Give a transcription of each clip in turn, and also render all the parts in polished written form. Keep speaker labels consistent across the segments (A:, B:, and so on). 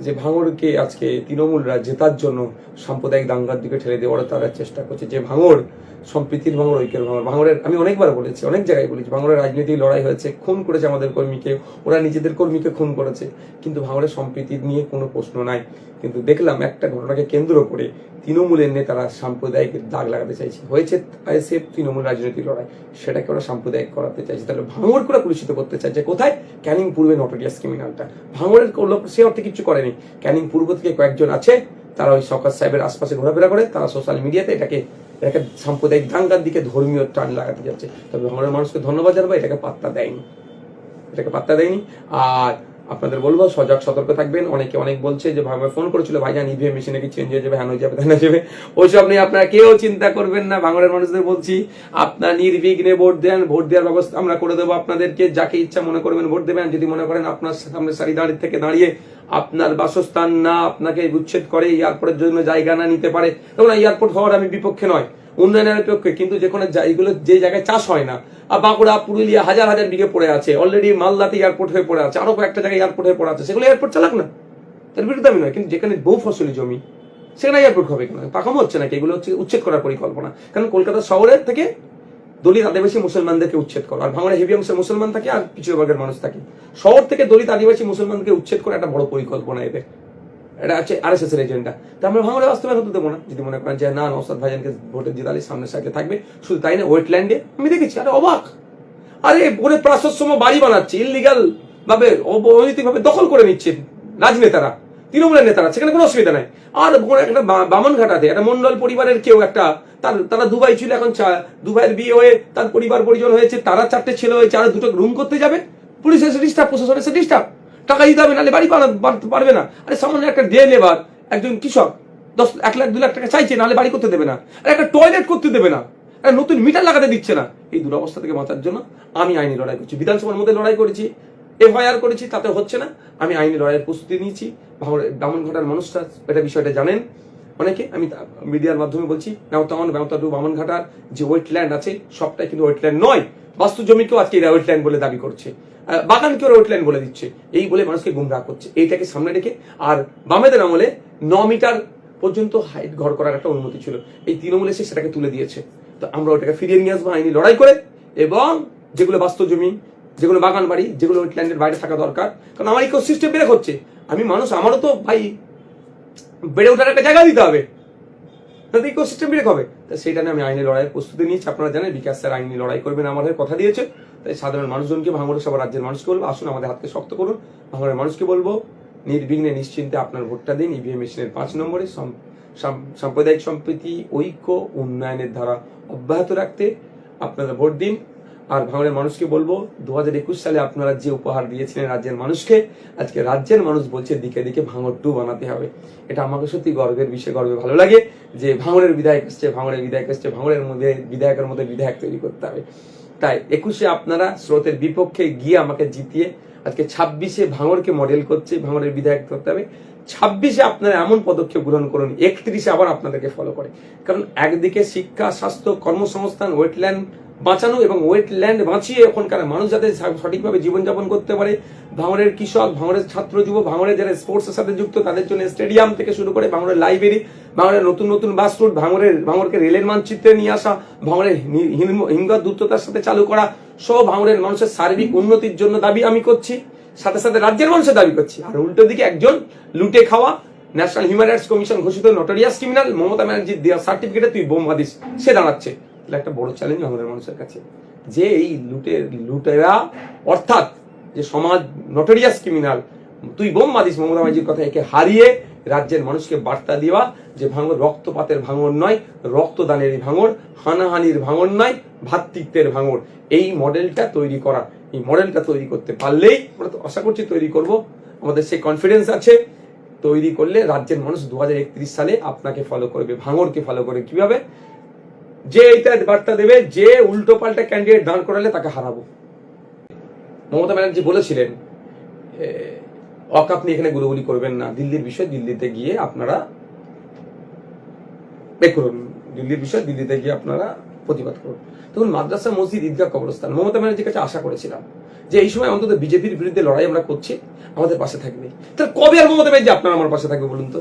A: যে ভাঙড়কে আজকে তৃণমূলরা জেতার জন্য সাম্প্রদায়িক দাঙ্গার দিকে ঠেলে দেওয়ার তারা চেষ্টা করছে। যে ভাঙড় সম্প্রীতির ভাঙড়, ঐক্যের ভাঙড়। ভাঙড়ের আমি অনেকবার বলেছি, অনেক জায়গায় বলেছি, ভাঙড়ের রাজনৈতিক লড়াই হয়েছে, খুন করেছে আমাদের কর্মীকে, ওরা নিজেদের কর্মীকে খুন করেছে, কিন্তু ভাঙড়ের সম্প্রীতি নিয়ে কোনো প্রশ্ন নাই। কিন্তু দেখলাম একটা ঘটনাকে কেন্দ্র করে তৃণমূলের নেতারা সাম্প্রদায়িক দাগ লাগাতে চাইছে। হয়েছে আইএসএফ তৃণমূল রাজনৈতিক লড়াই, সেটাকে ওরা সাম্প্রদায়িক করাতে চাইছে। তাহলে ভাঙড় করে কলুষিত করতে চাইছে কোথায়? ক্যানিং পূর্বে নটোরিয়াস ক্রিমিনালটা। ভাঙড়ের লোক সে অর্থে কিছু করেনি। ক্যানিং পূর্ব থেকে কয়েকজন আছে, তারা ওই শওকত সাহেবের আশপাশে ঘোরাফেরা করে, তারা সোশ্যাল মিডিয়াতে এটাকে সাম্প্রদায়িক দাঙ্গার দিকে ধর্মীয় টান লাগাতে যাচ্ছে। তবে ভাঙড়ের মানুষকে ধন্যবাদ জানাবো, এটাকে পাত্তা দেয়নি। আর আপনাদের বলবো সজাগ সতর্ক থাকবেন। অনেকে অনেক বলছে যে ভাই ফোন করেছিল, ভাইজান ইভিএম মেশিনে কি চেঞ্জ হয়ে যাবে, হ্যাঁ হয়ে যাবে, তাই না যাবে, ওইসব নিয়ে আপনারা কেউ চিন্তা করবেন না। ভাঙড়ের মানুষদের বলছি, আপনার নির্বিঘ্নে ভোট দেন, ভোট দেওয়ার ব্যবস্থা আমরা করে দেবো আপনাদেরকে। যাকে ইচ্ছা মনে করবেন ভোট দেবেন। যদি মনে করেন আপনার সামনে সারি থেকে দাঁড়িয়ে আপনার বাসস্থান না আপনাকে উচ্ছেদ করে, এয়ারপোর্টের জন্য জায়গা না নিতে পারে, তখন এয়ারপোর্ট হওয়ার আমি বিপক্ষে নয়, উন্নয়নের পক্ষে। কিন্তু এগুলো যে জায়গায় চাষ হয় না, বাঁকুড়া পুরুলিয়া হাজার হাজার বিঘে পড়ে আছে, অলরেডি মালদাতে এয়ারপোর্ট হয়ে পড়ে আছে, আরো কয়েকটা জায়গায় এয়ারপোর্ট হয়ে পড়ে আছে, সেগুলো এয়ারপোর্ট চালাক না, তার বিরুদ্ধে আমি নয়। কিন্তু যেখানে বহু ফসলি জমি, সেখানে এয়ারপোর্ট হবে কেন? পাকামো হচ্ছে নাকি? এগুলো হচ্ছে উচ্ছেদ করার পরিকল্পনা। কারণ কলকাতা শহরের থেকে দলিত আদিবাসী মুসলমানদেরকে উচ্ছেদ করা, আর ভাঙড়ে হেভি অংশে মুসলমান থাকে আর পিছিয়ে বর্গের মানুষ থাকে। শহর থেকে দলিত আদিবাসী মুসলমানকে উচ্ছেদ করা একটা বড় পরিকল্পনা এদের। এটা হচ্ছে আরএসএস এর এজেন্ডা। তো আমরা ভাঙড়ে বাস্তবায়ন হতে দেবো না। যদি মনে করেন যে না, নওশাদ ভাইজানকে ভোটের জিতালে সামনের সাইডে থাকবে, শুধু তাই না, ওয়েটল্যান্ডে আমি দেখেছি, আরে অবাক, আরে ওরে প্রাশস্যম বাড়ি বানাচ্ছে, ইলিগাল ভাবে অনৈতিক ভাবে দখল করে নিচ্ছে রাজনেতারা, তৃণমূলের নেতারা, সেখানে কোনো অসুবিধা নাই। আর একটা বামনঘাটাতে একটা মন্ডল পরিবারের কেউ একটা, তারা দুবাই ছিল, এখন দুবাইয়ের বিয়ে হয়ে তার পরিবার পরিজন হয়েছে, তারা 4টে ছেলে হয়েছে, আর 2টো রুম করতে যাবে, পুলিশ এসে ডিস্টার্ব, প্রশাসন এসে ডিস্টার্ব, টাকা দিতে হবে, নাহলে বাড়ি বানাতে পারবে না। আরে সামান্য একটা ডে লেবার, একজন কৃষক 1 লাখ 2 লাখ টাকা চাইছে, নাহলে বাড়ি করতে দেবে না, আর একটা টয়লেট করতে দেবে না, নতুন মিটার লাগাতে দিচ্ছে না। এই দুরবস্থা থেকে বাঁচার জন্য আমি আইনি লড়াই করছি, বিধানসভার মধ্যে লড়াই করেছি, এফআইআর করেছি, তাতে হচ্ছে না, আমি আইনি লড়াইয়ের প্রস্তুতি নিয়েছি। বামনঘাটার মানুষরা এটা বিষয়টা জানেন অনেকে, আমি মিডিয়ার মাধ্যমে বলছি, বামতা টু বামনঘাটার যে ওয়েটল্যান্ড আছে সবটাই কিন্তু ওয়েটল্যান্ড নয়। বাস্তু জমিকেও আজকে এরা ওয়েটল্যান্ড বলে দাবি করছে, বাগানকেও ওয়েটল্যান্ড বলে দিচ্ছে, এই বলে মানুষকে গুমরাহ করছে। এইটাকে সামনে রেখে, আর বামেদের আমলে 9 মিটার পর্যন্ত হাইট ঘর করার একটা অনুমতি ছিল, এই তৃণমূল এসে সেটাকে তুলে দিয়েছে। তো আমরা ওটাকে ফিরিয়ে নিয়ে আসবো আইনি লড়াই করে, এবং যেগুলো বাস্তু জমি, যেগুলো বাগান বাড়ি, যেগুলো ওয়েটল্যান্ডের বাইরে থাকা দরকার, কারণ আমার ইকোসিস্টেম বেড়ে হচ্ছে, আমি মানুষ, আমারও তো ভাই বেড়ে ওঠার একটা জায়গা দিতে হবে, তাতে ইকোসিস্টেম বেড়ে হবে। তো সেইটা নিয়ে আমি আইনি লড়াইয়ের প্রস্তুতি নিয়েছি। আপনারা জানেন বিকাশ স্যার আইনি লড়াই করবেন, আমাদের কথা দিয়েছে। তাই সাধারণ মানুষজনকে, ভাঙড়ের সব রাজ্যের মানুষকে বলবো, আসুন আমাদের হাতকে শক্ত করুন। ভাঙড়ের মানুষকে বলবো, নির্বিঘ্নে নিশ্চিন্তে আপনার ভোটটা দিন ইভিএম মেশিনের 5 নম্বরে। সাম্প্রদায়িক সম্প্রীতি, ঐক্য, উন্নয়নের ধারা অব্যাহত রাখতে আপনারা ভোট দিন। আর ভাঙড়ের মানুষকে বলবো, 2021 সালে আপনারা যে উপহার দিয়েছিলেন রাজ্যের মানুষকে, আজকে রাজ্যের মানুষ বলছে দিকে দিকে ভাঙড় 2 বানাতে হবে। এটা আমাকে সত্যি গর্বের বিষয়, গর্বে ভালো লাগে যে ভাঙড়ের বিধায়ক এসছে, ভাঙড়ের মধ্যে বিধায়কের মধ্যে বিধায়ক তৈরি করতে হবে। তাই 21-এ আপনারা স্রোতের বিপক্ষে গিয়ে আমাকে জিতিয়ে আজকে 26-এ ভাঙড়কে মডেল করছে, ভাঙড়ের বিধায়ক করতে হবে। 26-এ আপনারা এমন পদক্ষেপ গ্রহণ করুন, 31-এ আবার আপনাদেরকে ফলো করে। কারণ একদিকে শিক্ষা, স্বাস্থ্য, কর্মসংস্থান, ওয়েটল্যান্ড বাঁচানো, এবং ওয়েটল্যান্ড বাঁচিয়ে ওখানকার মানুষ যাতে সঠিকভাবে জীবনযাপন করতে পারে, ভাঙড়ের কৃষক, ভাঙড়ের ছাত্র যুব, ভাঙড়ের যারা স্পোর্টসের সাথে যুক্ত, তাদের জন্য স্টেডিয়াম থেকে শুরু করে ভাঙড়ের লাইব্রেরি, ভাঙড়ের নতুন নতুন বাস রুট, ভাঙড়কে রেলের মানচিত্রে নিয়ে আসা, ভাঙড়ের হিমঘর দ্রুততার সাথে চালু করা, সব ভাঙড়ের মানুষের সার্বিক উন্নতির জন্য দাবি আমি করছি, সাথে সাথে রাজ্যের মানুষের দাবি করছি। আর উল্টো দিকে একজন লুটে খাওয়া, ন্যাশনাল হিউম্যান রাইটস কমিশন ঘোষিত নটোরিয়াস ক্রিমিনাল মমতা ব্যানার্জির দেওয়া সার্টিফিকেটে তুই বোম বাঁধিস, সে দাঁড়াচ্ছে। একটা বড় চ্যালেঞ্জ আমাদের মানুষের কাছে, যে এই লুটেরা, অর্থাৎ যে সমাজ নটোরিয়াস ক্রিমিনাল, তুই বোম বাঁধিস মমতা ব্যানার্জির কথা, একে হারিয়ে রাজ্যের মানুষকে বার্তা দেওয়া যে ভাঙড় রক্তপাতের ভাঙড় নয়, রক্তদানের ভাঙড়, হানাহানির ভাঙড় নয়, ভ্রাতৃত্বের ভাঙড়। এই মডেলটা তৈরি করা, এই মডেলটা তৈরি করতে পারলেই আমরা তো আশা করছি তৈরি করব, আমাদের সেই কনফিডেন্স আছে। তৈরি করলে রাজ্যের মানুষ 2031 সালে আপনাকে ফলো করবে, ভাঙড়কে ফলো করবে। কিভাবে? যে এইটা বার্তা দেবে, যে উল্টো পাল্টা ক্যান্ডিডেট দাঁড় করালে তাকে হারাবো। মমতা ব্যানার্জি বলেছিলেন আপনি এখানে গুলোগুলি করবেন না, দিল্লির বিষয় দিল্লিতে গিয়ে আপনারা করুন, দিল্লির বিষয় দিল্লিতে গিয়ে আপনারা প্রতিবাদ করুন। তখন মাদ্রাসা, মসজিদ, ঈদগাহ, কবরস্থান, মমতা ব্যানার্জির কাছে আশা করেছিলাম যে এই সময় অন্তত বিজেপির বিরুদ্ধে লড়াই আমরা করছি, আমাদের পাশে থাকবে। তাহলে কবে আর মমতা ব্যানার্জি আপনার আমার পাশে থাকবে বলুন তো?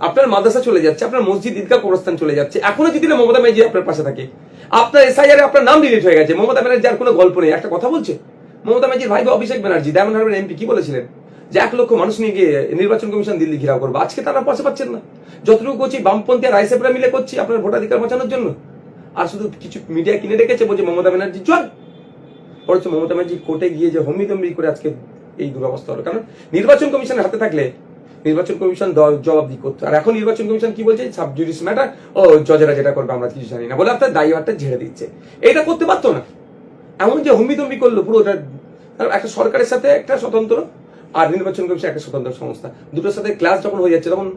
A: আপনার মাদ্রাসা চলে যাচ্ছে, আপনার মসজিদ, ঈদগাহ, কবরস্থান চলে যাচ্ছে, এখনো যদি না মমতা ব্যানার্জি আপনার পাশে থাকে। আপনার এসআইআর আপনার নাম ডিলিট হয়ে গেছে, মমতা ব্যানার্জি আর কোনো গল্প নেই। একটা কথা বলছে মমতা ব্যানার্জির ভাই অভিষেক ব্যানার্জি, ডায়মন্ড হারবার এমপি, কি বলেছিলেন যে 1 লক্ষ মানুষ নিয়ে গিয়ে নির্বাচন কমিশন দিল্লি ঘেরাও করবো। আজকে তারা পাশে পাচ্ছেন না। যতটুকু করছি বামপন্থী আর আইএসএফরা মিলে করছি আপনার ভোটাধিকার বাঁচানোর জন্য। আর শুধু কিছু মিডিয়া কিনে রেখেছে, বলছে মমতা ব্যানার্জি জয়। বরঞ্চ মমতা ব্যানার্জি কোর্টে গিয়ে যে হম্বিতম্বি করে আজকে এই দুরবস্থা হলো। কারণ নির্বাচন কমিশনের হাতে থাকলে নির্বাচন কমিশন জবাবদি করতো। আর এখন নির্বাচন কমিশন কি বলছে, সাব জুডিস ম্যাটার, ও জজেরা যেটা করবে আমরা কিছু জানি না বলে আপনার দায়ভারটা ঝেড়ে দিচ্ছে। এটা করতে পারতো না, এমন যে হম্বিতম্বি করলো পুরোটা। একটা সরকারের সাথে একটা স্বতন্ত্র আর নির্বাচন কমিশন একটা স্বতন্ত্র সংস্থা, দুটোর সাথে ক্লাস যখন হয়ে যাচ্ছে তখন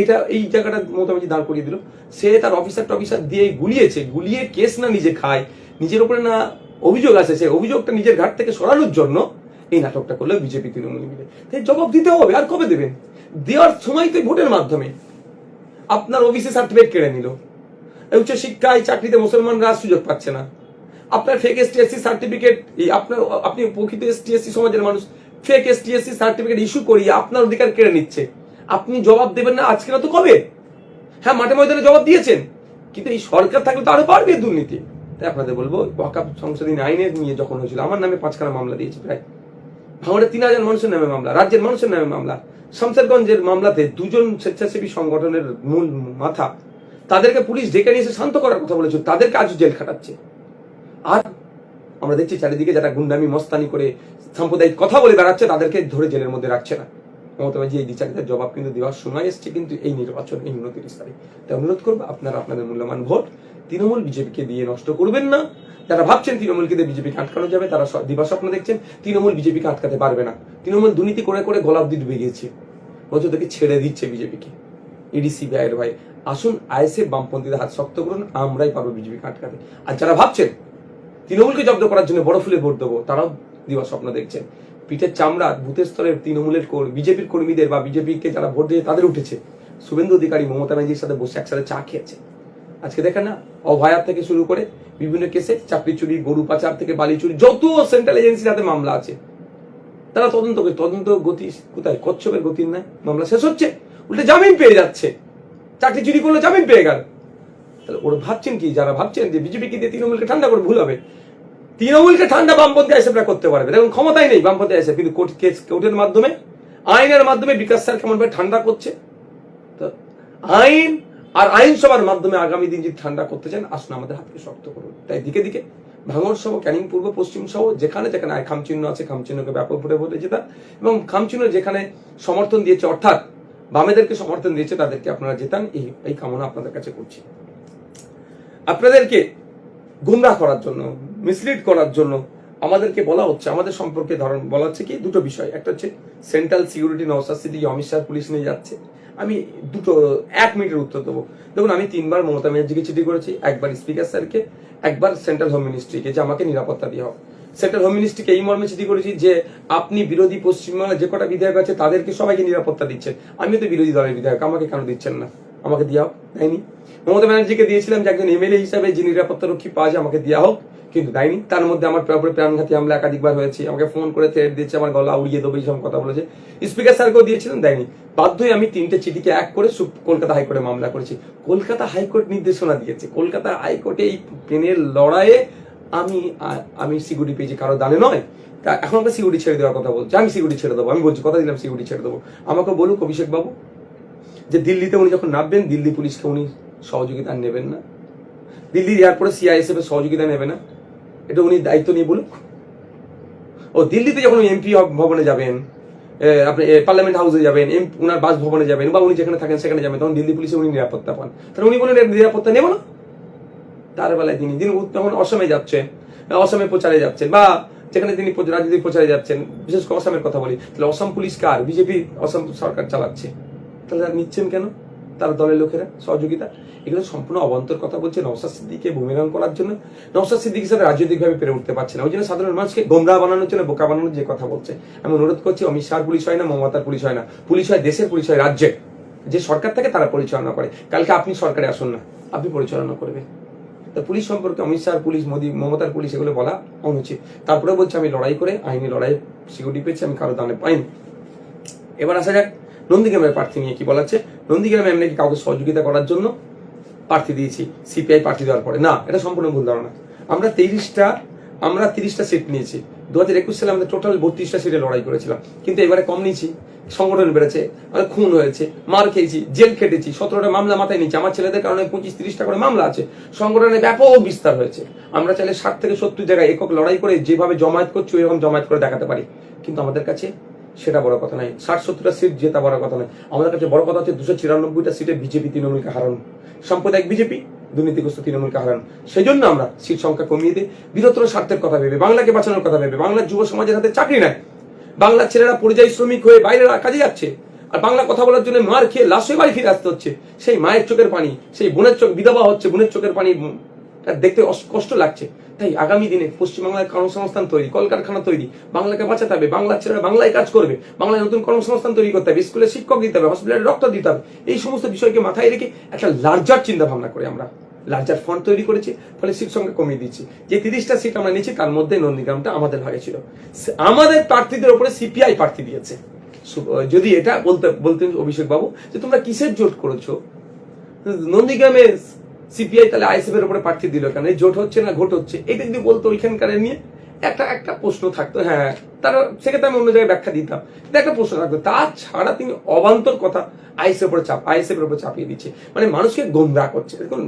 A: এটা এই জায়গাটা মমতা ব্যানার্জি দাঁড় করিয়ে দিল। সে তার অফিসার দিয়ে গুলিয়ে কেস না নিজে খায়, নিজের উপরে না অভিযোগ আছে, সে অভিযোগটা নিজের ঘাট থেকে সরানোর জন্য এই নাটকটা করলো বিজেপি তৃণমূল মিলে। তাই জবাব দিতে হবে। আর কবে দেবেন? দেওয়ার সময় তো ভোটের মাধ্যমে আপনার ওবিসি সার্টিফিকেট কেড়ে নিল, উচ্চ শিক্ষায় চাকরিতে মুসলমানরা সুযোগ পাচ্ছে না, আপনার ফেক এসটি/এসসি সার্টিফিকেট, আপনি প্রকৃত এসটি/এসসি সমাজের মানুষ, ফেক এসটি/এসসি সার্টিফিকেট ইস্যু করিয়ে আপনার অধিকার কেড়ে নিচ্ছে। আপনি জবাব দেবেন না আজকে না তো কবে? হ্যাঁ, মাঠে ময়দানে জবাব দিয়েছেন, কিন্তু এই সরকার থাকলে তো আরো বাড়বে দুর্নীতি। তাই আপনাদের বলবো, ওয়াকফ সংশোধনী আইনের নিয়ে যখন হয়েছিল আমার নামে 5খানা মামলা দিয়েছে, প্রায় ভাঙড়ে 3000 মানুষের নামে মামলা, রাজ্যের মানুষের নামে মামলা। শামসেরগঞ্জের মামলাতে 2জন স্বেচ্ছাসেবী সংগঠনের মূল মাথা, তাদেরকে পুলিশ ডেকে নিয়ে এসে শান্ত করার কথা বলেছিল, তাদেরকে আজ জেল খাটাচ্ছে। আর আমরা দেখছি চারিদিকে যারা গুন্ডামি মস্তানি করে সাম্প্রদায়িক কথা বলে বেড়াচ্ছে তাদেরকে ধরে জেলের মধ্যে রাখছে না। মমতা ব্যানার্জি এই বিচারিতার জবাব কিন্তু দেওয়ার সময় এসছে, কিন্তু এই নির্বাচন এই 29 তারিখ। তাই অনুরোধ করবো আপনারা আপনাদের মূল্যবান ভোট তৃণমূল বিজেপিকে দিয়ে নষ্ট করবেন না। যারা ভাবছেন তৃণমূলকে দিয়ে বিজেপিকে আটকানো যাবে, তারা দিবা স্বপ্ন দেখছেন। তৃণমূল বিজেপিকে আটকাতে পারবে না। তৃণমূল দুর্নীতি করে করে গলা অব্দি ডুবে গিয়েছে, বলছে তোকে ছেড়ে দিচ্ছে বিজেপিকে। ইডি সিবিআইয়ের ভাই, আসুন আইএসএফ বামপন্থীদের হাত শক্ত করুন, আমরাই পারবো বিজেপিকে আটকাতে। আর যারা ভাবছেন তৃণমূলকে জব্দ করার জন্য বড় ফুলে ভোট দেবো, তারাও দিবা স্বপ্ন দেখছেন। পিঠের চামড়া বুথের স্তরের তৃণমূলের বিজেপির কর্মীদের বা বিজেপিকে যারা ভোট দিয়ে তাদের উঠেছে। শুভেন্দু অধিকারী মমতা ব্যানার্জির সাথে বসে একসাথে চা খেয়েছে। আজকে দেখেন না, অভয়ার থেকে শুরু করে বিভিন্ন কেসে চাকরি চুরি, গরু পাচার থেকে বালি চুরি, যত সেন্ট্রাল এজেন্সির হাতে মামলা আছে তারা তদন্ত গতি কোথায়? কচ্ছপের গতির নাই, মামলা শেষ হচ্ছে, উল্টে জামিন পেয়ে যাচ্ছে। চাকরি চুরি করলে জামিন পেয়ে গেল। তাহলে ওরা ভাবছেন কি, যারা ভাবছেন যে বিজেপিকে দিয়ে তৃণমূলকে ঠান্ডা করে, ভুল হবে। তৃণমূলকে ঠান্ডা বামপন্থী আইএসএফরা করতে পারবে, দেখুন ক্ষমতাই নেই বামপন্থী আইএসএফ, কিন্তু কোর্টের মাধ্যমে, আইনের মাধ্যমে বিকাশ স্যার কেমন ভাবে ঠান্ডা করছে। তো আইন আর আইনসভার মাধ্যমে আগামী দিন যদি ঠান্ডা করতে চান, আসুন আমাদের হাতকে শক্ত করুন। তাই দিকে দিকে ভাঙড় সহ, ক্যানিং পূর্ব পশ্চিম সহ যেখানে যেখানে খামচিহ্ন আছে, খামচিহ্নকে ব্যাপক ভোটে ভোটে জেতা, এবং খামচিহ্ন যেখানে সমর্থন দিয়েছে, অর্থাৎ বামেদেরকে সমর্থন দিয়েছে, তাদেরকে আপনারা জেতান, এই কামনা আপনাদের কাছে করছি। আপনাদেরকে গুমরাহ করার জন্য, মিসলিড করার জন্য আমাদেরকে বলা হচ্ছে, আমাদের সম্পর্কে বলা হচ্ছে কি দুটো বিষয়। একটা হচ্ছে central security Naushad Siddiqui Amit Shah police নিয়ে যাচ্ছে। আমি 1 মিনিটের উত্তর দেবো। দেখুন, আমি 3বার মমতা ব্যানার্জিকে চিঠি করেছি, একবার স্পিকার স্যারকে, একবার সেন্ট্রাল হোম মিনিস্ট্রিকে, যে আমাকে নিরাপত্তা দিয়ে হোক। সেন্ট্রাল হোম মিনিস্ট্রিকে এই মর্মে চিঠি করেছি যে আপনি বিরোধী পশ্চিমবঙ্গের যে কটা বিধায়ক আছে তাদেরকে সবাইকে নিরাপত্তা দিচ্ছেন, আমি তো বিরোধী দলের বিধায়ক, আমাকে কেন দিচ্ছেন না? আমাকে দেওয়া হোক, দেয়নি। মমতা ব্যানার্জিকে দিয়েছিলাম যে একজন এমএলএ হিসাবে যে নিরাপত্তা রক্ষী পাওয়া যায়, আমাকে দেওয়া হোক, কিন্তু দেয়নি। তার মধ্যে আমার উপরে প্রাণঘাতী হামলা একাধিকবার হয়েছে, আমাকে ফোন করে থ্রেট দিয়েছে, আমার গলা উড়িয়ে দেবে এইসব কথা বলেছে। স্পিকার স্যারকেও দিয়েছিলেন, দেয়নি। বাধ্য হয়ে আমি 3টে চিঠিকে এক করে কলকাতা হাইকোর্টে মামলা করেছি। কলকাতা হাইকোর্ট নির্দেশনা দিয়েছে, কলকাতা হাইকোর্টে এই পেনের লড়াইয়ে আমি সিকিউরিটি পেয়েছি, কারো দানে নয়। এখন আমরা সিকিউরিটি ছেড়ে দেওয়ার কথা বলছি, আমি সিকিউরিটি ছেড়ে দেবো, আমি বলছি, কথা দিলাম সিকিউরিটি ছেড়ে দেবো। আমাকে বলুক অভিষেক বাবু যে দিল্লিতে উনি যখন নামবেন, দিল্লি পুলিশকে উনি সহযোগিতা নেবেন না, দিল্লির এয়ারপোর্টে সিআইএসএফ এর সহযোগিতা নেবে না, এটা উনি দায়িত্ব নিয়ে বলুক। ও দিল্লিতে যখন এমপি ভবনে যাবেন, আপনি পার্লামেন্ট হাউসে যাবেন, উনার বাসভবনে যাবেন, বা উনি যেখানে থাকেন সেখানে যাবেন, তখন দিল্লি পুলিশে উনি নিরাপত্তা পান। তাহলে উনি বলেন নিরাপত্তা নেব না। তার বেলায় তিনি তখন অসমে যাচ্ছেন, অসমে প্রচারে যাচ্ছেন, বা যেখানে তিনি রাজনৈতিক প্রচারে যাচ্ছেন, বিশেষ করে অসমের কথা বলি, তাহলে অসম পুলিশ কার? বিজেপি অসম সরকার চালাচ্ছে। তাহলে নিচ্ছেন কেন তার দলের লোকেরা সহযোগিতা? এগুলো সম্পূর্ণ অবান্তর কথা বলছে নওশাদ সিদ্দিকীকে বুমেরাং করার জন্য। নওশাদ সিদ্দিকীর সাথে রাজনৈতিকভাবে পেরে উঠতে পারছে না, ওই জন্য সাধারণ মানুষকে গোমরাহ বানানোর জন্য, বোকা বানানোর যে কথা বলছে। আমি অনুরোধ করছি, অমিত শাহর পুলিশ হয় না, মমতার পুলিশ হয় না, পুলিশ হয় দেশের, পুলিশ হয় রাজ্যের। যে সরকার থাকে তারা পরিচালনা করে। কালকে আপনি সরকারে আসুন না, আপনি পরিচালনা করবেন। তো পুলিশ সম্পর্কে অমিত শাহ পুলিশ, মোদী, মমতার পুলিশ এগুলো বলা অনুচিত। তারপরে বলছে আমি লড়াই করে আইনি লড়াই সিকিউরিটি পেয়েছি, আমি কারো দানে পাইনি। এবার আসা যাক নন্দীগ্রামের প্রার্থী নিয়ে কি বলা আছে। নন্দীগ্রামে আমি নাকি কাউকে সহযোগিতা করার জন্য প্রার্থী দিয়েছি সিপিআই প্রার্থী দেওয়ার পরে, না, এটা সম্পূর্ণ ভুল ধারণা। আমরা 30টা সিট নিয়েছি। 2021 সালে আমাদের টোটাল 32টা সিটে লড়াই করেছিলাম, কিন্তু এবারে কম নিয়েছি। সংগঠন বেড়েছে, আমাদের খুন হয়েছে, মার খেয়েছি, জেল খেটেছি, 17টা মামলা মাথায় নিয়েছি। আমার ছেলেদের কারণে 25-30টা করে মামলা আছে। সংগঠনের ব্যাপক বিস্তার হয়েছে। আমরা চাইলে 60 থেকে 70 জায়গায় একক লড়াই করে যেভাবে জমায়েত করছি এরকম জমায়েত করে দেখাতে পারি, কিন্তু আমাদের কাছে সেটা বড় কথা নয়। 60-70টা সিট জেতা বড় কথা নয়। আমাদের কাছে বড় কথা হচ্ছে 294টা সিটে বিজেপি তৃণমূলকে হারানো, সাম্প্রদায়িক বিজেপি দুর্নীতিগ্রস্ত তৃণমূলকে হারানো। সেই জন্য আমরা সিট সংখ্যা কমিয়ে দিই, বৃহত্তর স্বার্থের কথা ভেবে, বাংলাকে বাঁচানোর কথা ভেবে। বাংলার যুব সমাজের হাতে চাকরি নাই, বাংলার ছেলেরা পরিযায়ী শ্রমিক হয়ে বাইরে কাজে যাচ্ছে, আর বাংলা কথা বলার জন্য মার খেয়ে লাশ হয়ে বাড়ি ফিরে আসতে হচ্ছে। সেই মায়ের চোখের পানি, সেই বোনের চোখ বিধবা হচ্ছে, বোনের চোখের পানি দেখতে কষ্ট লাগছে। তাই আগামী দিনে পশ্চিমবাংলায় কর্মসংস্থান তৈরি, কলকারখানা তৈরি, বাংলাকে বাঁচাতে হবে, বাংলার ছেলেরা বাংলায় কাজ করবে, বাংলায় নতুন কর্মসংস্থান তৈরি করতে হবে, স্কুলে শিক্ষক দিতে হবে, হসপিটালে ডক্টর দিতে হবে। এই সমস্ত বিষয়কে মাথায় রেখে একটা লার্জার চিন্তা ভাবনা করে আমরা লার্জার ফন্ড তৈরি করেছি, ফলে সিট সংখ্যা কমিয়ে দিচ্ছি। যে 30টা সিট আমরা নিয়েছি তার মধ্যে নন্দীগ্রামটা আমাদের ভাগে ছিল। আমাদের প্রার্থীদের উপরে সিপিআই প্রার্থী দিয়েছে। যদি এটা বলতেন অভিষেক বাবু যে তোমরা কিসের জোট করেছো, নন্দীগ্রামে সিপিআই তাহলে আইএসএফ এর উপরে প্রার্থী দিল কেন, জোট হচ্ছে না ঘোট হচ্ছে, এটা যদি বলতো ওইখানকার নিয়ে একটা প্রশ্ন থাকতো। হ্যাঁ, তার সেক্ষেত্রে আমি অন্য জায়গায় ব্যাখ্যা দিতাম, একটা প্রশ্ন থাকতো। তাছাড়া তিনি অবান্তর কথা আইএসএফ এর উপর চাপিয়ে দিচ্ছে, মানে মানুষকে গোমরাহ করছে। দেখুন,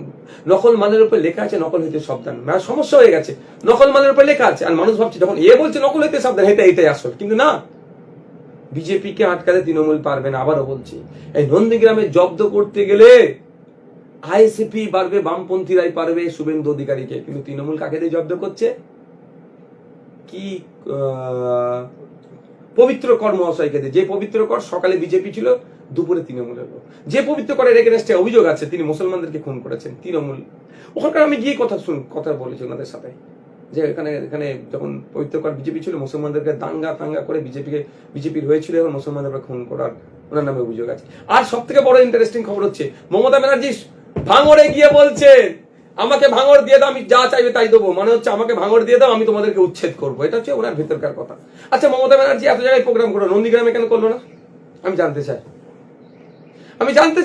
A: নকল মালের উপর লেখা আছে নকল হইতে সাবধান, সমস্যা হয়ে গেছে। নকল মালের উপর লেখা আছে আর মানুষ ভাবছে যখন বলছে নকল হইতে সাবধান, এটাই আসল, কিন্তু না। বিজেপিকে আটকাতে তৃণমূল পারবে না। আবারও বলছি, এই নন্দীগ্রামে জব্দ করতে গেলে আইএসএফি পারবে, বামপন্থীরাই পারবে শুভেন্দু অধিকারীকে, কিন্তু তৃণমূল কাকে দিয়ে জব্দ করছে? কি পবিত্র কর মহাশয়কে দিয়ে। যে পবিত্র কর সকালে বিজেপি ছিল, দুপুরে তৃণমূলের লোক। যে পবিত্র করের এগেনস্টে অভিযোগ আছে তিনি মুসলমানদেরকে খুন করেছেন, তৃণমূল। ওখানকার আমি গিয়ে কথা বলেছি ওনাদের সাথে, যে এখানে যখন পবিত্র কর বিজেপি ছিল, মুসলমানদেরকে দাঙ্গা করে বিজেপির হয়েছিল এবং মুসলমানদের খুন করার ওনার নামে অভিযোগ আছে। আর সব থেকে বড় ইন্টারেস্টিং খবর হচ্ছে মমতা ব্যানার্জি ভাঙড়ে গিয়ে বলছে আমাকে ভাঙড় দিয়ে দাও, আমি যা চাইবে তাই দেবো। মানে হচ্ছে আমাকে ভাঙড় দিয়ে দাও, আমি তোমাদেরকে উচ্ছেদ করবো। এটা হচ্ছে ওনার ভেতরকার কথা। আচ্ছা, মমতা ব্যানার্জি এত জায়গায় প্রোগ্রাম করলো, নন্দীগ্রামে কেন করলো না? আমি জানতে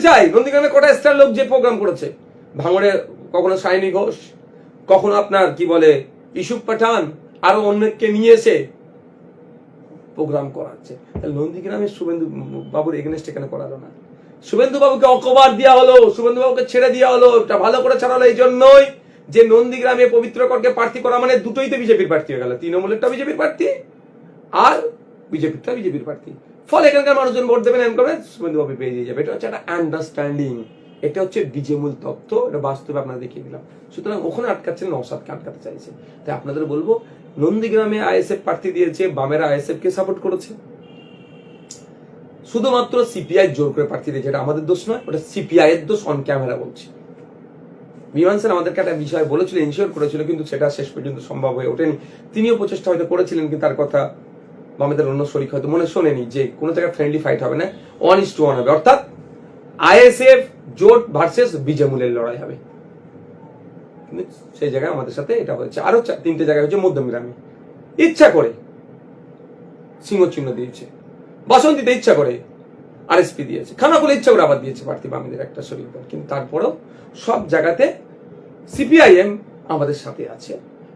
A: চাই নন্দীগ্রামে কটা স্টার লোক যে প্রোগ্রাম করেছে। ভাঙড়ে কখনো সায়নী ঘোষ, কখনো আপনার কি বলে ইউসুফ পাঠান, আরো অনেককে নিয়ে এসে প্রোগ্রাম করাচ্ছে। নন্দীগ্রামে শুভেন্দু বাবুর এগেনস্টে কেন করালো না? শুভেন্দু বাবুকে অকবার দেওয়া হলো, শুভেন্দু বাবুকে ছেড়ে দেওয়া হলো। এটা ভালো করে ছাড়ালো এই জন্যই যে নন্দীগ্রামে পবিত্র করকে প্রার্থী করা মানে দুটোই তো বিজেপির প্রার্থী হয়ে গেল, তৃণমূলেরটা বিজেপির প্রার্থী আর বিজেপিরটা বিজেপির প্রার্থী। ফলে এখানকার মানুষজন ভোট দেবেন, এমন করে শুভেন্দু বাবু পেয়ে দিয়ে যাবে। এটা হচ্ছে একটা আন্ডারস্ট্যান্ডিং, এটা হচ্ছে বিজেমূল তত্ত্ব, এটা বাস্তবে আপনারা দেখিয়ে দিলাম। সুতরাং ওখানে আটকাচ্ছেন, নওশাদকে আটকাতে চাইছে। তাই আপনাদের বলবো, নন্দীগ্রামে আইএসএফ প্রার্থী দিয়েছে, বামেরা আইএসএফ কে সাপোর্ট করেছে, শুধুমাত্র সিপিআই জোর করে প্রার্থী দিয়েছে। এটা আমাদের দোষ নয়, ওটা সিপিআই এর দোষ। অন ক্যামেরা বলছি, বিমান সেন আমাদেরকে একটা বিষয় বলেছিল, ইনশিওর করেছিল, কিন্তু সেটা শেষ পর্যন্ত সম্ভব হয়ে ওঠেনি। তিনিও প্রচেষ্টা হয়তো করেছিলেন, কিন্তু তার কথা বামেদের অন্য শরিক হয়তো মনে শোনেনি যে কোনো জায়গায় ফ্রেন্ডলি ফাইট হবে না, 1:1 হবে, অর্থাৎ আইএসএফ জোট ভার্সেস বিজেমূলের লড়াই হবে। সেই জায়গায় আমাদের সাথে এটা হয়েছে। আরো 3টে জায়গায় হচ্ছে মধ্যমগ্রামে ইচ্ছা করে সিংহ চিহ্ন দিয়েছে, বাসন্তীতে ইচ্ছা করে আরএসপি দিয়েছে, খানাকুলে ইচ্ছা করে আবার দিয়েছে প্রার্থী বামেদের একটা শরিক দল। কিন্তু তারপরেও সব জায়গাতে সিপিআইএম আমাদের সাথে আছে,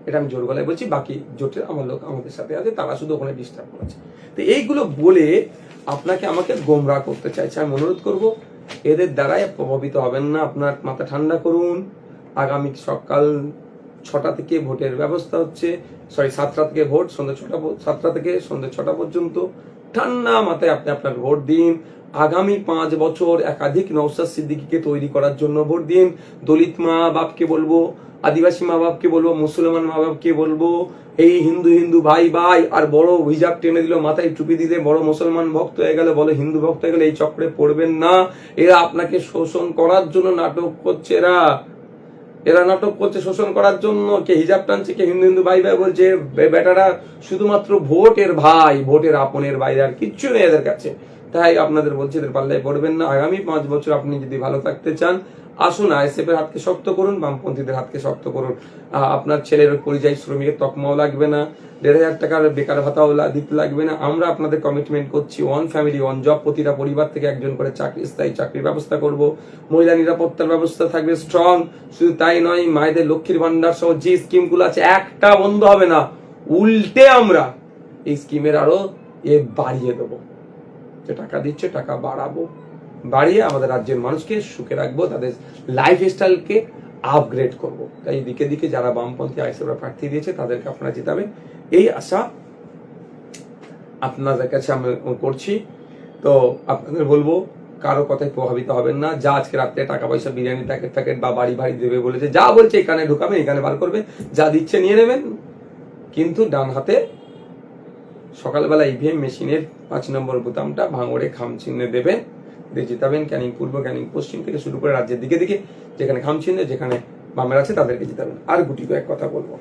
A: এটা আমি জোর গলায় বলছি। বাকি জোটের আমার লোক আমাদের সাথে আছে, তারা শুধু ওখানে ডিস্টার্ব করেছে। তো এইগুলো বলে আপনাকে আমাকে গোমরাহ করতে চাইছে। আমি অনুরোধ করব, এদের দ্বারাই প্রভাবিত হবেন না, আপনার মাথা ঠান্ডা করুন। আগামী সকাল 6টা থেকে ভোটের ব্যবস্থা হচ্ছে, 7টা থেকে ভোট, সন্ধ্যে 7টা থেকে সন্ধ্যে 6টা পর্যন্ত। ঠান্ডা মাথায় আপনি আপনার ভোট দিন। আগামী 5 বছর একাধিক নওশাদ সিদ্দিকীকে তৈরি করার জন্য ভোট দিন। দলিত মা বাপকে বলবো, আদিবাসী মা বাপকে বলবো, মুসলমান মা বাপকে বলবো, এই হিন্দু ভাই আর বড় হিজাব টেনে দিল, মাথায় টুপি দিলে বড় মুসলমান ভক্ত হয়ে গেল, বড় হিন্দু ভক্ত হয়ে গেল, এই চক্রে পড়বেন না। এরা আপনাকে শোষণ করার জন্য নাটক করছে। এরা নাটক করছে শোষণ করার জন্য। কে হিজাব টানছে, কে হিন্দু ভাই বলছে। বেটারা শুধুমাত্র ভোটের ভাই, ভোটের আপনের বাইরে আর কিচ্ছু নেই এদের কাছে। তাই আপনাদের বলছি এদের পাল্লায় পড়বেন না। আগামী 5 বছর আপনি যদি ভালো থাকতে চান, আসুন আইএসএফ এর হাতকে শক্ত করুন, বামপন্থীদের হাতকে শক্ত করুন। আপনার ছেলের পরিযায়ী শ্রমিকের তকমাও লাগবে না, 1,500 টাকার বেকার ভাতাও দিতে লাগবে না। আমরা আপনাদের কমিটমেন্ট করছি 1 ফ্যামিলি 1 জব, প্রতিটা পরিবার থেকে একজন করে স্থায়ী চাকরির ব্যবস্থা করব। মহিলা নিরাপত্তার ব্যবস্থা থাকবে স্ট্রং। শুধু তাই নয়, মায়েদের লক্ষ্মীর ভান্ডার সহ যে স্কিমগুলো আছে একটা বন্ধ হবে না, উল্টে আমরা এই স্কিমের আরো বাড়িয়ে দেবো। যে টাকা দিচ্ছে টাকা বাড়িয়ে আমাদের রাজ্যের মানুষকে সুখে রাখবো, তাদের লাইফ স্টাইলকে আপগ্রেড করব। তাই দিকে দিকে যারা বামপন্থী আইএসএফরা প্রার্থী দিয়েছে তাদেরকে আপনারা জিতাবেন, এই আশা আপনাদের কাছে আমি করছি। তো আপনাদের বলবো, কারো কথায় প্রভাবিত হবেন না। যা আজকে রাত্রে টাকা পয়সা বিরিয়ানি প্যাকেট বা বাড়ি দেবে বলেছে, যা বলছে এখানে ঢুকাবেন, এখানে বার করবে, যা দিচ্ছে নিয়ে নেবেন। কিন্তু ডান হাতে সকালবেলা ইভিএম মেশিনের 5 নম্বর বোতামটা ভাঙড়ে খাম চিহ্নে দেবেন, দিয়ে জিতাবেন। ক্যানিং পূর্ব, ক্যানিং পশ্চিম থেকে শুরু করে রাজ্যের দিকে দিকে যেখানে খাম চিহ্নে, যেখানে বামের আছে তাদেরকে জিতাবেন। আর গুটি কয়েক কথা বলবো,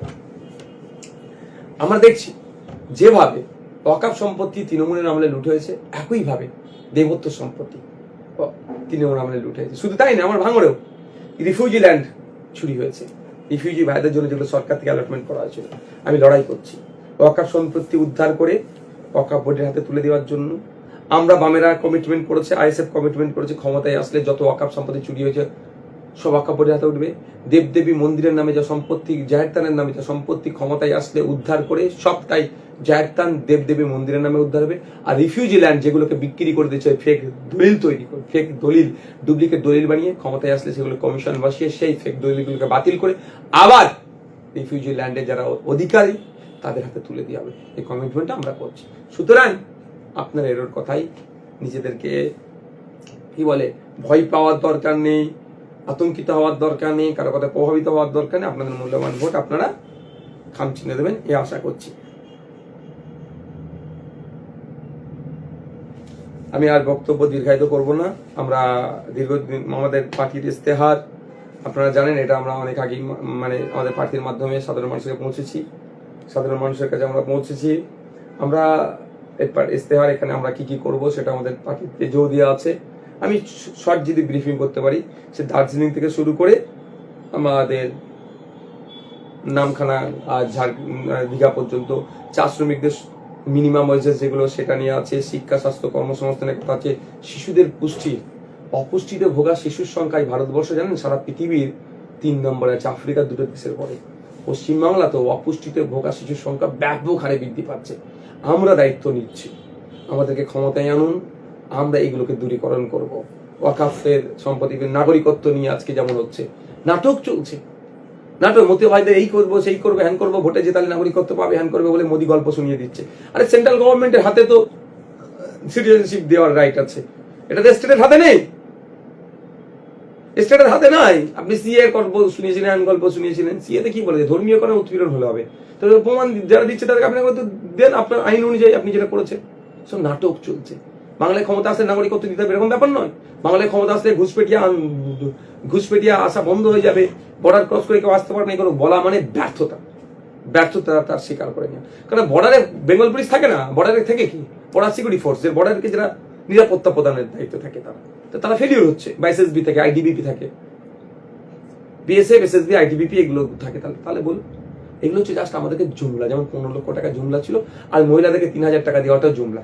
A: আমরা দেখছি যেভাবে ওয়াকফ সম্পত্তি তৃণমূলের আমলে লুট হয়েছে, একইভাবে দেবত্ব সম্পত্তি তৃণমূল আমলে লুট হয়েছে। শুধু তাই না, আমার ভাঙড়েও রিফিউজি ল্যান্ড চুরি হয়েছে। রিফিউজি ভাইদের জন্য যেগুলো সরকার থেকে অ্যালটমেন্ট করা হয়েছিল, আমি লড়াই করছি ওয়াকফ সম্পত্তি উদ্ধার করে ওয়াকফ বোর্ডের হাতে তুলে দেওয়ার জন্য। আমরা বামেরা কমিটমেন্ট করেছে, আইএসএফ কমিটমেন্ট করেছে, ক্ষমতায় আসলে যত ওয়াকফ সম্পত্তি চুরি হয়েছে সব ওয়াকফ বোর্ডের হাতে উঠবে। দেবদেবী মন্দিরের নামে যা সম্পত্তি, জাহেরতানের নামে যা সম্পত্তি ক্ষমতায় আসলে উদ্ধার করে সব, তাই জাহেরতান দেবদেবী মন্দিরের নামে উদ্ধার হবে। আর রিফিউজি ল্যান্ড যেগুলোকে বিক্রি করে দিচ্ছে, ফেক দলিল তৈরি করে, ফেক দলিল, ডুপ্লিকেট দলিল বানিয়ে ক্ষমতায় আসলে সেগুলো কমিশন বসিয়ে সেই ফেক দলিলগুলোকে বাতিল করে আবার রিফিউজি ল্যান্ডে যারা অধিকারী তাদের হাতে তুলে দেওয়া হবে। এই কমিটমেন্টটা আমরা করছি। সুতরাং আপনার এর কথাই নিজেদেরকে কি বলে ভয় পাওয়ার দরকার নেই, আতঙ্কিত হওয়ার দরকার নেই, কারো কথা প্রভাবিত হওয়ার দরকার নেই। আপনাদের মূল্যবান ভোট আপনারা খাম চিহ্নে দেবেন, এই আশা করছি। আমি আর বক্তব্য দীর্ঘায়িত করব না। আমরা দীর্ঘদিন আমাদের পার্টির ইস্তেহার আপনারা জানেন, এটা আমরা অনেক আগেই মানে আমাদের পার্টির মাধ্যমে সাধারণ মানুষের পৌঁছেছি, সাধারণ মানুষের কাছে আমরা পৌঁছেছি। আমরা ইস্তেহার এখানে আমরা কি কি করব সেটা আমাদের পার্টির পেজেও দেওয়া আছে। আমি শর্ট যদি ব্রিফিং করতে পারি, সে দার্জিলিং থেকে শুরু করে আমাদের নামখানা আর দীঘা পর্যন্ত চা শ্রমিকদের মিনিমাম ওয়েজেস যেগুলো সেটা নিয়ে আছে, শিক্ষা স্বাস্থ্য কর্মসংস্থানের কথা আছে, শিশুদের পুষ্টি, অপুষ্টিতে ভোগা শিশুর সংখ্যায় ভারতবর্ষ জানেন সারা পৃথিবীর 3 নম্বরে আছে, আফ্রিকার 2 দেশের পরে। পশ্চিমবাংলাতেও অপুষ্টিতে ভোগা শিশুর সংখ্যা ব্যাপক হারে বৃদ্ধি পাচ্ছে। আমরা দায়িত্ব নিচ্ছি, আমাদেরকে ক্ষমতায় আনুন, আমরা এগুলোকে দূরীকরণ করব। ওয়াকফের সম্পত্তির নাগরিকত্ব নিয়ে আজকে যেমন হচ্ছে নাটক চলছে, নাটক মতি ভাইদের এই করবো সেই করবো হ্যান করবো, ভোটে জেতালে নাগরিকত্ব পাবে হ্যান করবে বলে মোদি গল্প শুনিয়ে দিচ্ছে। আরে সেন্ট্রাল গভর্নমেন্টের হাতে তো সিটিজেনশিপ দেওয়ার রাইট আছে, এটা তো স্টেটের হাতে নেই, স্টেটের হাতে নাই। আপনি সিএ গল্প শুনিয়েছিলেন, হ্যান গল্প শুনিয়েছিলেন, সিএতে কি বলে ধর্মীয় কোনো উৎপীড়ন হলে হবে, তো প্রমাণ যারা দিচ্ছে তাদেরকে আপনি দেন, আপনার আইন অনুযায়ী আপনি যেটা করেছেন। সব নাটক চলছে। বাংলায় ক্ষমতা আসলে নাগরিকত্ব দিতে হবে এরকম ব্যাপার নয়। বাংলায় ক্ষমতা আসলে ঘুষপেটিয়া আসা বন্ধ হয়ে যাবে, বর্ডার ক্রস করে কেউ আসতে পারবে না, এগুলো বলা মানে ব্যর্থতা তার স্বীকার করে নেওয়া। কারণ বর্ডারে বেঙ্গল পুলিশ থাকে না, বর্ডারে থেকে কি বর্ডার সিকিউরিটি ফোর্স, যে বর্ডারকে যারা নিরাপত্তা প্রদানের দায়িত্ব থাকে তারা ফেলিওর হচ্ছে। বা এসএসবি থাকে, আইটিবিপি থাকে, বিএসএফ, এসএসবি, আইটিবিপি এগুলো থাকে। তাহলে বল, এগুলো হচ্ছে জাস্ট আমাদেরকে জুমলা, যেমন 15 লক্ষ টাকা জুমলা ছিল, আর মহিলাদেরকে 3000 টাকা দেওয়াটাও জুমলা।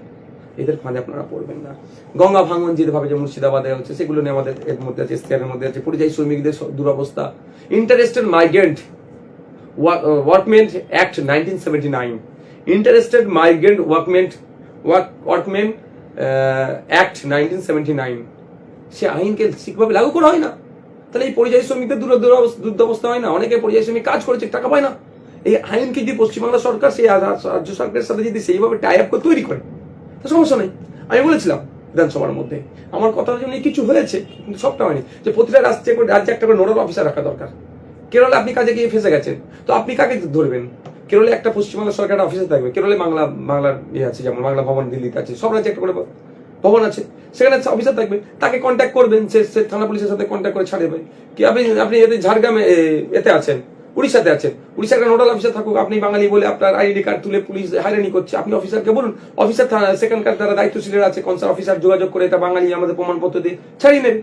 A: এদের ফাঁদে আপনারা পড়বেন না। গঙ্গা ভাঙন যেভাবে যে মুর্শিদাবাদে হচ্ছে, সেগুলো নিয়ে আমাদের এর মধ্যে আছে, ইস্তেহারের মধ্যে আছে। পরিযায়ী শ্রমিকদের দুরবস্থা, interested migrant workmen act 1979, interested migrant workmen act 1979, সে আইনকে ঠিকভাবে লাগু করা হয় না। তাহলে এই পরিযায়ী শ্রমিকদের দুরবস্থা হয় না? অনেকে পরিযায়ী শ্রমিক কাজ করেছে, টাকা পায় না। এই আইনকে যদি পশ্চিমবাংলা সরকার সেই রাজ্য সরকারের সাথে যদি সেইভাবে টাই আপ করে তৈরি করে, তো সমস্যা নেই। আমি বলেছিলাম বিধানসভার মধ্যে, আমার কথার জন্য কিছু হয়েছে কিন্তু সবটা হয়নি, যে প্রতিটা রাজ্যে একটা করে নোডাল অফিসার রাখা দরকার। কেরলে আপনি কাজে গিয়ে ফেসে গেছেন, তো আপনি কাকে ধরবেন? কেরলে একটা পশ্চিমবাংলা সরকারের অফিসার থাকবে। কেরলে বাংলার ইয়ে আছে, যেমন বাংলা ভবন দিল্লিতে আছে, সব রাজ্যে একটা করে ভবন আছে, সেখানে অফিসার থাকবে, তাকে কন্ট্যাক্ট করবেন, সে থানা পুলিশের সাথে কন্ট্যাক্ট করে ছাড়বে। কি আপনি ঝাড়গ্রামে এতে আছেন, উড়িষ্যাতে আছেন, উড়িষ্যার একটা নোডাল অফিসার থাকুক, আপনি বাঙালি বলে আপনার আইডি কার্ড তুলে পুলিশ হয়রানি করছে, আপনি অফিসারকে বলুন, অফিসার সেখানকার যারা দায়িত্বশীলের আছে কনসার্ন অফিসার যোগাযোগ করে এটা বাঙালি আমাদের প্রমাণপত্র দিয়ে ছাড়িয়ে নেবে।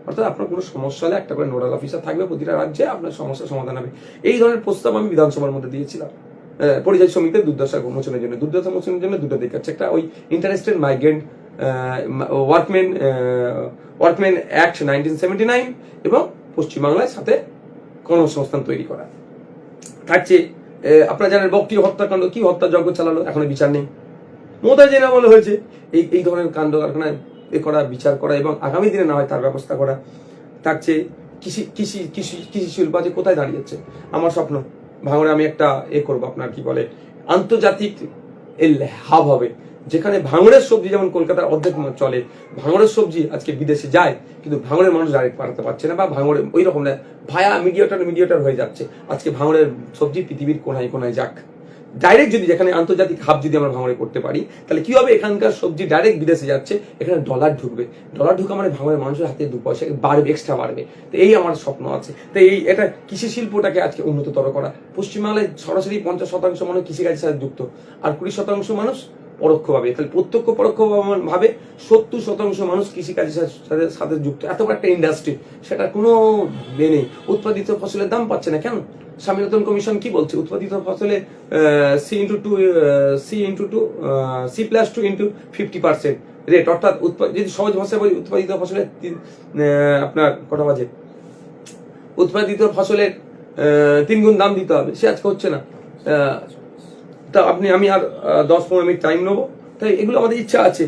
A: অর্থাৎ আপনার কোনো সমস্যা হলে একটা করে নোডাল অফিসার থাকবে প্রতিটা রাজ্যে, আপনার সমস্যার সমাধান হবে। এই ধরনের প্রস্তাব আমি বিধানসভার মধ্যে দিয়েছিলাম পরিযায়ী শ্রমিকদের দুর্দশা মোচনের জন্য। দুর্দশা মোচনের জন্য দুটো দিক আছে, একটা ওই ইন্টারেস্টেড মাইগ্রেন্ট ওয়ার্কম্যান অ্যাক্ট 1979 এবং পশ্চিমবাংলার সাথে কর্মসংস্থান তৈরি করা থাকছে। আপনারা জানেন বকটি হত্যাকাণ্ড, কি হত্যাযজ্ঞ চালালো, এখনো বিচার নেই, মমতা জেনে আমলে হয়েছে। এই ধরনের কাণ্ড কারখানায় এ করা, বিচার করা এবং আগামী দিনে না হয় তার ব্যবস্থা করা থাকছে। কৃষি শিল্প আছে কোথায় দাঁড়িয়েছে। আমার স্বপ্ন ভাঙড়ে আমি একটা করবো, আপনার কি বলে আন্তর্জাতিক হাব হবে, যেখানে ভাঙড়ের সবজি যেমন কলকাতার অর্ধেক চলে, ভাঙড়ের সবজি আজকে বিদেশে যায়, কিন্তু ভাঙড়ের মানুষ ডাইরেক্ট পাঠাতে পারছে না, বা ভাঙড়ে ওই রকম না, ভায়া মিডিয়েটার হয়ে যাচ্ছে। আজকে ভাঙড়ের সবজি পৃথিবীর কোনায় কোনায় যাক, ডাইরেক্ট যদি যেখানে আন্তর্জাতিক হাব যদি আমরা ভাঙড়ে করতে পারি, তাহলে কি হবে, এখানকার সবজি ডাইরেক্ট বিদেশে যাচ্ছে, এখানে ডলার ঢুকবে, ডলার ঢুকা মানে ভাঙড়ের মানুষের হাতে 2 পয়সা বাড়বে, এক্সট্রা বাড়বে। তো এই আমার স্বপ্ন আছে। তো এটা কৃষি শিল্পটাকে আজকে উন্নততর করা। পশ্চিমবাংলায় সরাসরি 50% মানুষ কৃষিকাজের সাথে যুক্ত, আর 20% মানুষ পরোক্ষভাবে, তাহলে প্রত্যক্ষ পরোক্ষ ভাবে 70% মানুষ কৃষিকাজের সাথে যুক্ত। এত বড় একটা ইন্ডাস্ট্রি, সেটা কোনো নেই। উৎপাদিত ফসলের দাম পাচ্ছে না কেন? স্বামীনাথন কমিশন কি বলছে? উৎপাদিত ফসলে C+2 রেট, অর্থাৎ যদি সহজ ভাষায় বলি, উৎপাদিত ফসলের আপনার কটা বাজে, উৎপাদিত ফসলের 3 গুণ দাম দিতে হবে, সে আজকে হচ্ছে না। তা আমি আর 10-15 মিনিট টাইম নেবো। তাই এগুলো আমাদের ইচ্ছা আছে,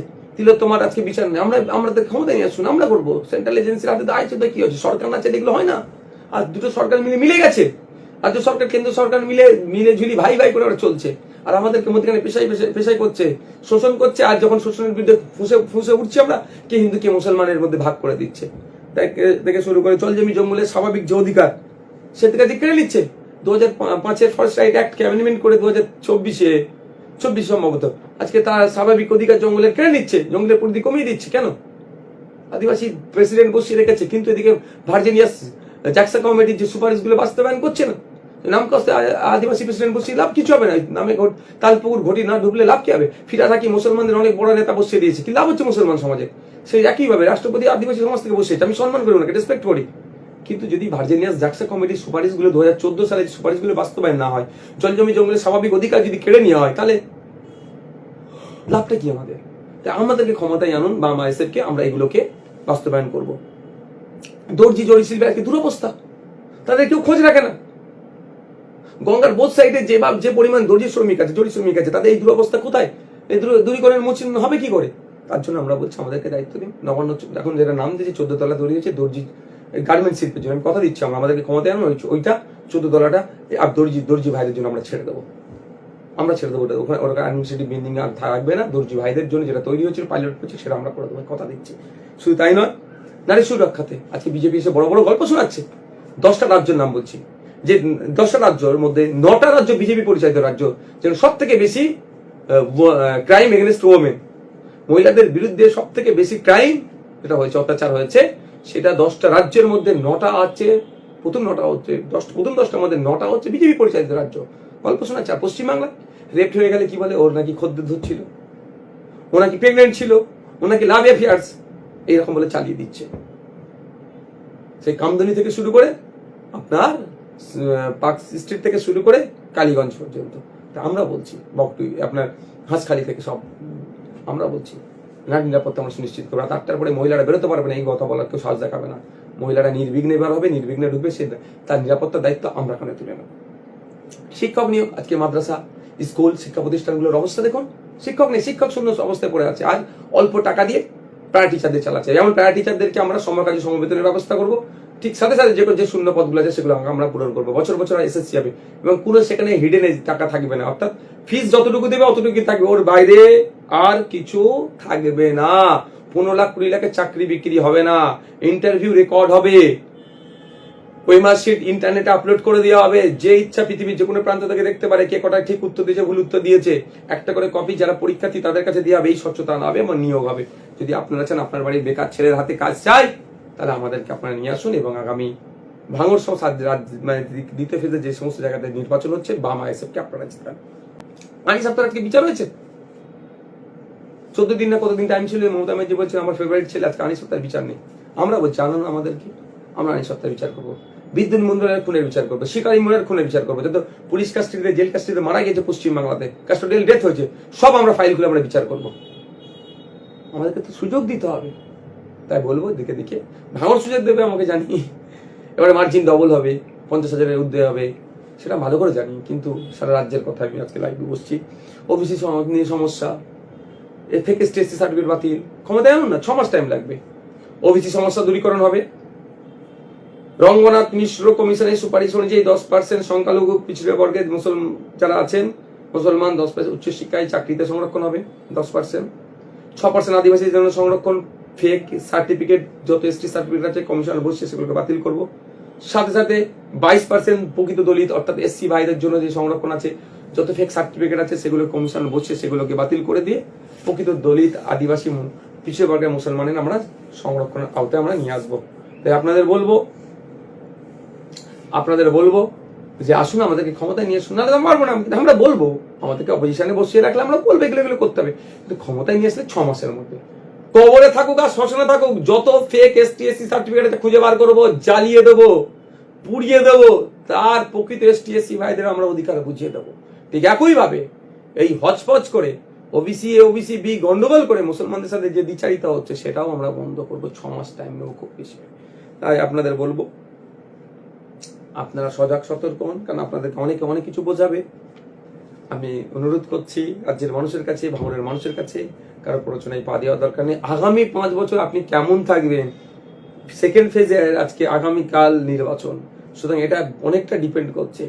A: তোমার আজকে বিচার নেই, আমাদের ক্ষমতা নিয়ে আসুন, আমরা করবো। সেন্ট্রাল এজেন্সির হাতে দায়িত্ব কি হচ্ছে? সরকার না চাইলে এগুলো হয় না। আর দুটো সরকার মিলে গেছে, রাজ্য সরকার কেন্দ্র সরকার মিলে ঝুলি ভাই করে ওরা চলছে, আর আমাদেরকে মধ্যখানে পেশাই করছে, শোষণ করছে। আর যখন শোষণের বিরুদ্ধে ফুসে উঠছে আমরা, কে হিন্দু কে মুসলমানের মধ্যে ভাগ করে দিচ্ছে, থেকে শুরু করে জল জমি জঙ্গলের স্বাভাবিক যে অধিকার, সে থেকে কেড়ে নিচ্ছে। 2005-এর ফার্স্ট রাইট অ্যাক্ট কে অ্যামেন্ডমেন্ট করে 2024 সম্ভবত আজকে তার স্বাভাবিক অধিকার জঙ্গলের কেড়ে নিচ্ছে, জঙ্গলের পরিধি কমিয়ে দিচ্ছে। কেন? আদিবাসী প্রেসিডেন্ট বসিয়ে রেখেছে, কিন্তু এদিকে ভার্জিনিয়াস জ্যাকসা কমিটির যে সুপারিশগুলো বাস্তবায়ন করছে না। নাম কষ্টে আদিবাসী প্রেসিডেন্ট বসিয়ে লাভ কিছু হবে না, নামে তালপুকুর ঘটি না ঢুকলে লাভ কি হবে? ফিরা থাকি মুসলমানদের অনেক বড় নেতা বসিয়ে দিয়েছে, কি লাভ হচ্ছে মুসলমান সমাজে? সেই একইভাবে রাষ্ট্রপতি আদিবাসী সমাজ থেকে বসিয়েছে, আমি সম্মান করি ওনাকে, রেসপেক্ট করি। কিন্তু যদি ভার্জিনিয়াস জ্যাকসা কমিটির সুপারিশগুলো 2014 সালে সুপারিশগুলো বাস্তবায়ন না হয়, জল জমি জঙ্গলের স্বাভাবিক অধিকার যদি কেড়ে নেওয়া হয়, তাহলে লাভটা কি আমাদের? তাই আমাদেরকে ক্ষমতায় আনুন, বা আমাদেরকে আমরা এগুলোকে বাস্তবায়ন করবো। দর্জি জরি শিল্পের আজকে দুরবস্থা, তাদের কেউ খোঁজ রাখে না। গঙ্গার বোধ সাইডে যে পরিমাণ দর্জি শ্রমিক আছে, তাদের এই দুরবস্থা কোথায়? এই দূরীকরণের মোচন হবে কি করে? তার জন্য আমরা বলছি আমাদেরকে দায়িত্ব দিন। নবান্ন এখন যেটা নাম দিয়েছে 14 তলা তৈরি হয়েছে দর্জি গার্মেন্ট শিল্পের জন্য, আমি কথা দিচ্ছি আমাদেরকে ক্ষমতায় আনুন, ওইটা 14 তলাটা আর দর্জি ভাইদের জন্য আমরা ছেড়ে দেবো। ওখানে অ্যাডমিনিস্ট্রেটিভ বিল্ডিং আর থাকবে না, দর্জি ভাইদের জন্য যেটা তৈরি হয়েছিল পাইলট প্রজেক্ট, সেটা আমরা করে দেবো, কথা দিচ্ছি। শুধু তাই নয়, নারী সুরক্ষাতে আজকে বিজেপি এসে বড় বড় গল্প শোনাচ্ছে। 10টা রাজ্যের নাম বলছি, যে 10টা রাজ্যের মধ্যে 9টা রাজ্য বিজেপি পরিচালিত রাজ্য, যেন সব থেকে বেশি ক্রাইম এগেনস্ট ওমেন, মহিলাদের বিরুদ্ধে সব থেকে বেশি ক্রাইম যেটা হয়েছে, অত্যাচার হয়েছে, সেটা 10টা রাজ্যের মধ্যে 9টা আছে। প্রথম 10টার মধ্যে 9টা হচ্ছে বিজেপি পরিচালিত রাজ্য। গল্প শোনাচ্ছে। আর পশ্চিমবাংলা রেপ হয়ে গেলে কি বলে, ওর নাকি খদ্দের ধরছিল, ও নাকি প্রেগনেন্ট ছিল, ও নাকি লাভ অ্যাফেয়ার্স, এইরকম বলে চালিয়ে দিচ্ছে। সেই কামদুনি থেকে শুরু করে আপনার পার্ক স্ট্রিট থেকে শুরু করে কালীগঞ্জ পর্যন্ত। তা আমরা বলছি আপনার হাঁসখালি থেকে সব আমরা বলছি নারী নিরাপত্তা আমরা সুনিশ্চিত করবো। রাত 8টার পরে মহিলারা বেরোতে পারবে না, এই কথা বলার কেউ সাহস দেখাবে না। মহিলারা নির্বিঘ্নে বার হবে, নির্বিঘ্নে ঢুকবে, সে তার নিরাপত্তার দায়িত্ব আমরা এখানে তুলে নেব। শিক্ষক নিয়োগ, আজকে মাদ্রাসা স্কুল শিক্ষা প্রতিষ্ঠানগুলোর অবস্থা দেখুন, শিক্ষক নেই, শিক্ষক শূন্য অবস্থায় পড়ে আছে। আজ অল্প টাকা দিয়ে প্যারা টিচারদের চালাচ্ছে। যেমন প্যারা টিচারদেরকে আমরা সমকাজী সমবেতনের ব্যবস্থা করবো, ঠিক সাথে যে শূন্য পদগুলো আছে সেগুলো আমরা পূরণ করবো। বছর এসএসসি হবে এবং কোনো সেখানে হিডেন টাকা থাকবে না, অর্থাৎ ফিস যতটুকু দেবে অতটুকু থাকবে, ওর বাইরে আর কিছু থাকবে না। 15 লাখ 20 লাখের চাকরি বিক্রি হবে না, ইন্টারভিউ রেকর্ড হবে, ওই মার্কশিট ইন্টারনেটে আপলোড করে দেওয়া হবে, যে ইচ্ছা পৃথিবীর যে কোনো প্রান্ত থেকে দেখতে পারে কে কটা ঠিক উত্তর দিয়েছে, ভুল উত্তর দিয়েছে। একটা করে কপি যারা পরীক্ষার্থী তাদের কাছে দেওয়া হবে, এই স্বচ্ছতা আনা হবে এবং নিয়োগ হবে। যদি আপনারা চান আপনার বাড়ির বেকার ছেলের হাতে কাজ চাই, তাহলে আমাদেরকে আপনারা নিয়ে আসুন এবং আগামী ভাঙড় সহ মানে দ্বিতীয় ফেজে যে সমস্ত জায়গাতে নির্বাচন হচ্ছে বাম আইএসএফ কে আপনারা জিতান। আনিস আফতার আজকে বিচার হয়েছে, 14 দিন না কতদিন টাইম ছিল, মমতা ব্যানার্জি বলছেন আমার ফেভারিট ছেলে, আজকে আনিস আফতার বিচার নেই। আমরা বলছি আনন্দ আমাদের কি, আমরা আনিস আফতার বিচার করবো, বিদ্যুৎ মন্ডলের খুনের বিচার করবো, শিকারী মোড়ের খুনের বিচার করবো, যত পুলিশ কাস্টডিতে জেল কাস্টডিতে মারা গেছে পশ্চিমবাংলাতে, কাস্টোডিয়াল ডেথ হয়েছে, সব আমরা ফাইল খুলে আমরা বিচার করবো। আমাদেরকে তো সুযোগ দিতে হবে, তাই বলবো দিকে দিকে ভাঙড় সুযোগ দেবে আমাকে জানি, এবারে মার্জিন ডবল হবে, 50,000-এর ঊর্ধ্বে হবে, সেটা ভালো করে জানি, কিন্তু সারা রাজ্যের কথা আমি আজকে লাইভে বসছি। ওবিসি নিয়ে সমস্যা, থেকে স্টেসি সার্টিফিকেট বাতিল, ক্ষমতা এমন না 6 মাস টাইম লাগবে। ওবিসি সমস্যা দূরীকরণ হবে। রঙ্গনাথ মিশ্র কমিশনের সুপারিশ অনুযায়ী 10% সংখ্যালঘু পিছিয়ে বর্গের যারা আছেন মুসলমান 10% উচ্চশিক্ষায় চাকরিতে সংরক্ষণ হবে 10%, 6% আদিবাসীদের জন্য সংরক্ষণ, ফেক সার্টিফিকেট যত এসটি সার্টিফিকেট আছে কমিশন বসছে সেগুলোকে বাতিল করব। সাথে সাথে 22% প্রকৃত দলিত অর্থাৎ এসসি ভাইদের জন্য যে সংরক্ষণ আছে, যত ফেক সার্টিফিকেট আছে সেগুলো কমিশন বসছে সেগুলোকে বাতিল করে দিয়ে প্রকৃত দলিত আদিবাসী পিছিয়ে বর্গের মুসলমানের আমরা সংরক্ষণের আওতায় আমরা নিয়ে আসবো। তাই আপনাদের বলবো যে আসুন আমাদেরকে ক্ষমতায় নিয়ে আসুন, নাহলে পারবো না, আমরা বলবো, আমাদেরকে অপোজিশনে বসিয়ে রাখলে আমরা বলবো এগুলো করতে হবে, কিন্তু ক্ষমতায় নিয়ে আসলে 6 মাসের মধ্যে, কবরে থাকুক আর শ্মশানে থাকুক, যত ফেক এসটি এসসি সার্টিফিকেট খুঁজে বার করবো, জ্বালিয়ে দেবো, পুড়িয়ে দেবো, তার প্রকৃত এসটি এসসি ভাইদের আমরা অধিকার বুঝিয়ে দেবো। ঠিক একই ভাবে এই হজপজ করে ওবিসি এ ওবিসি বি গন্ডগোল করে মুসলমানদের সাথে যে দ্বিচারিতা হচ্ছে সেটাও আমরা বন্ধ করবো। 6 মাস টাইম নেবো খুব বেশি। তাই আপনাদের বলবো আপনারা সজাগ সতর্ক হন, কারণ আপনাদেরকে অনেকে অনেক কিছু বোঝাবে। আমি অনুরোধ করছি রাজ্যের মানুষের কাছে, ভাঙড়ের মানুষের কাছে, কারো প্ররোচনায় পা দেওয়ার দরকার নেই। আগামী 5 বছর আপনি কেমন থাকবেন, সেকেন্ড ফেজে আজকে আগামীকাল নির্বাচন, সুতরাং এটা অনেকটা ডিপেন্ড করছে।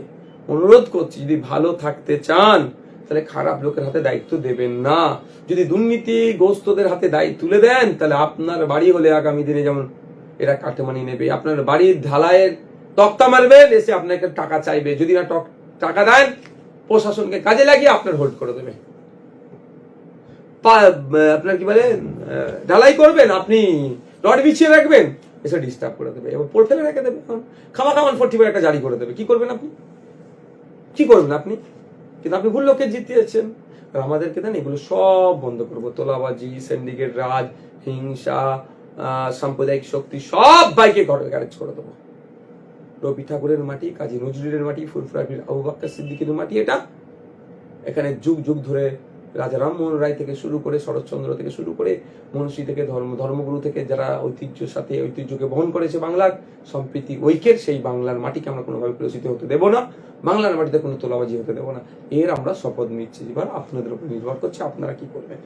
A: অনুরোধ করছি যদি ভালো থাকতে চান তাহলে খারাপ লোকের হাতে দায়িত্ব দেবেন না। যদি দুর্নীতিগ্রস্তদের হাতে দায়িত্ব তুলে দেন তাহলে আপনার বাড়ি হলে আগামী দিনে যেমন এরা কাটমানি নেবে, আপনার বাড়ির ঢালাইয়ের তক্তা মারবেন, এসে আপনাকে টাকা চাইবে, যদি না টাকা দেন প্রশাসনকে কাজে লাগিয়ে আপনার হোল্ড করে দেবে। আপনার কি বলে ঢালাই করবেন, আপনি রড বিছিয়ে রাখবেন, এসে ডিস্টার্ব করে দেবে, এবার পোল ফেলে রেখে দেবে, খামা 45 একটা জারি করে দেবে। কি করবেন আপনি, কি করবেন আপনি? কিন্তু আপনি ভুল লোককে জিতিয়েছেন। আমাদেরকে দেন এগুলো সব বন্ধ করবো, তোলাবাজি, সিন্ডিকেট রাজ, হিংসা, সাম্প্রদায়িক শক্তি সব বাইকে গ্যারেজ করে দেবো। রবি ঠাকুরের মাটি, কাজী নজরুলের মাটি, ফুরফুরা আবু বকর সিদ্দিকের মাটি এটা। এখানে যুগ যুগ ধরে রাজা রামমোহন রায় থেকে শুরু করে শরৎচন্দ্র থেকে শুরু করে মনীষী থেকে ধর্মগুরু থেকে যারা ঐতিহ্যের সাথে ঐতিহ্যকে বহন করেছে বাংলার সম্প্রীতি ঐক্যের, সেই বাংলার মাটিকে আমরা কোনোভাবে কলুষিত হতে দেবো না, বাংলার মাটিতে কোনো তোলাবাজি হতে দেবো না। এর আমরা শপথ নিচ্ছি। এবার আপনাদের উপর নির্ভর করছে আপনারা কি করবেন।